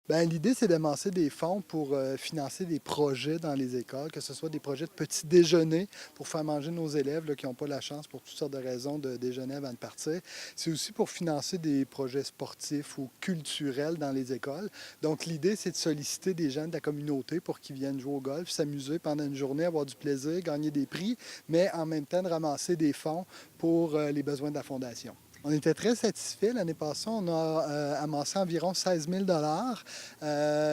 Ben, l'idée, c'est d'amasser des fonds pour financer des projets dans les écoles, que ce soit des projets de petits déjeuners pour faire manger nos élèves là, qui n'ont pas la chance pour toutes sortes de raisons de déjeuner avant de partir. C'est aussi pour financer des projets sportifs ou culturels dans les écoles. Donc, l'idée, c'est de solliciter des gens de la communauté pour qu'ils viennent jouer au golf, s'amuser pendant une journée, avoir du plaisir, gagner des prix, mais en même temps de ramasser des fonds pour les besoins de la Fondation. On était très satisfaits. L'année passée, on a amassé environ 16 000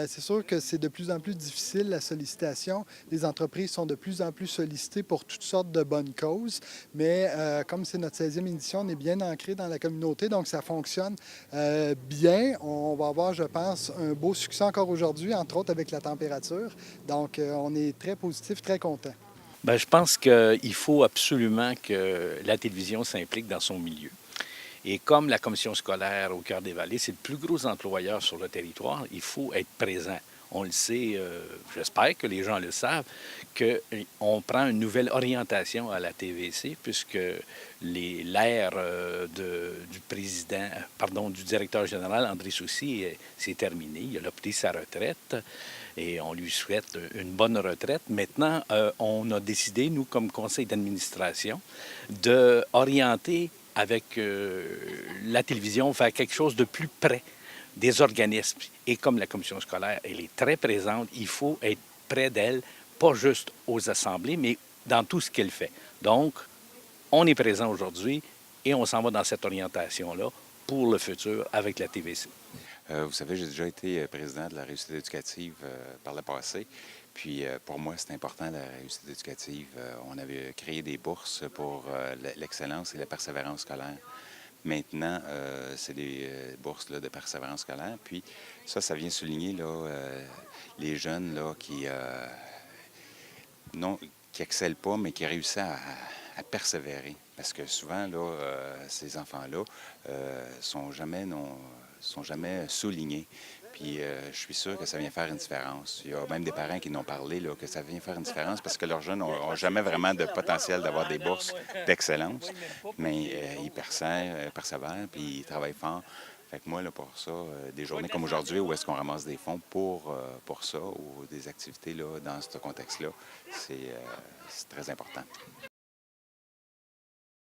C'est sûr que c'est de plus en plus difficile, la sollicitation. Les entreprises sont de plus en plus sollicitées pour toutes sortes de bonnes causes, mais comme c'est notre 16e édition, on est bien ancré dans la communauté, donc ça fonctionne bien. On va avoir, je pense, un beau succès encore aujourd'hui, entre autres avec la température. Donc, on est très positif, très content. Ben, je pense qu'il faut absolument que la télévision s'implique dans son milieu. Et comme la commission scolaire au Cœur des Vallées, c'est le plus gros employeur sur le territoire, il faut être présent. On le sait, j'espère que les gens le savent, qu'on prend une nouvelle orientation à la TVC puisque l'ère du président, pardon, du directeur général, André Soucy, c'est terminé. Il a pris sa retraite et on lui souhaite une bonne retraite. Maintenant, on a décidé, nous, comme conseil d'administration, d'orienter avec la télévision vers quelque chose de plus près des organismes. Et comme la commission scolaire, elle est très présente, il faut être près d'elle, pas juste aux assemblées, mais dans tout ce qu'elle fait. Donc, on est présent aujourd'hui et on s'en va dans cette orientation-là pour le futur avec la TVC. Vous savez, j'ai déjà été président de la réussite éducative par le passé. Puis pour moi, c'est important la réussite éducative. On avait créé des bourses pour l'excellence et la persévérance scolaire. Maintenant, c'est des bourses là, de persévérance scolaire. Puis ça vient souligner là, les jeunes là, non, qui excellent pas, mais qui réussissent à persévérer. Parce que souvent, là, ces enfants-là sont jamais soulignés. Puis je suis sûr que ça vient faire une différence. Il y a même des parents qui n'ont parlé là, que ça vient faire une différence parce que leurs jeunes n'ont jamais vraiment de potentiel d'avoir des bourses d'excellence, mais ils persévèrent, puis ils travaillent fort. Fait que moi, là, pour ça, des journées comme aujourd'hui où est-ce qu'on ramasse des fonds pour ça ou des activités là, dans ce contexte-là, c'est très important.